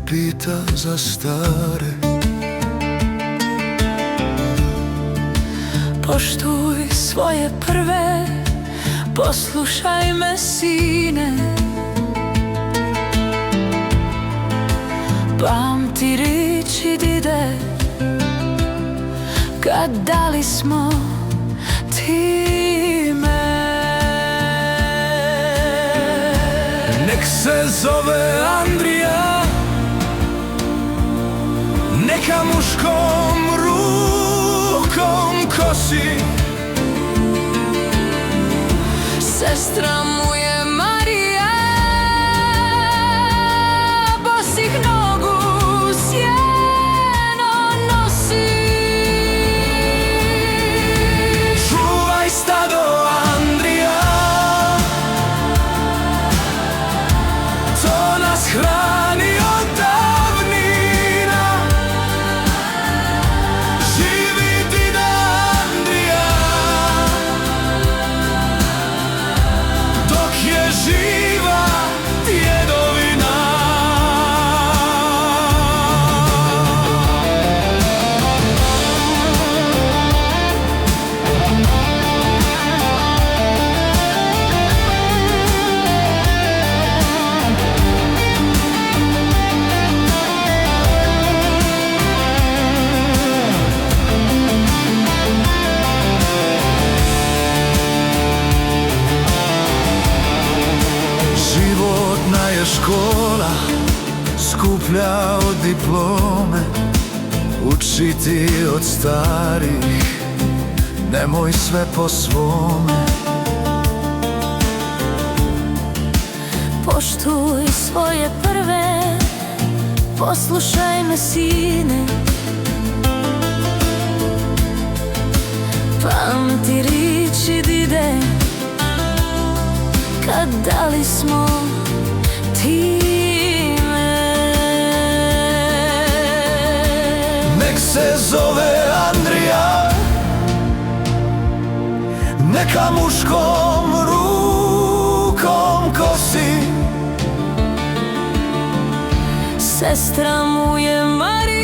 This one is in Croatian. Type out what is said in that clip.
pita za stare. Poštuj svoje prve, poslušaj me sine. Pamti riči dide, kad dali smo ti me. Nek se zove Andrija, neka muškom rukom kosi. Sestra mu je Marija, bosih nogu sjeno nosi. Čuvaj stado Andrija, to nas hrani od davnina. Živi dida Andrija, dok je živa djedovina. Životna je škola, skuplja od diplome. Učiti od starih, nemoj sve po svome. Poštuj svoje prve, poslušaj me sine. Pamti riči dide, kad dali smo ti me. Nek se zove Andrija, neka muškom rukom kosi. Sestra mu je Marija,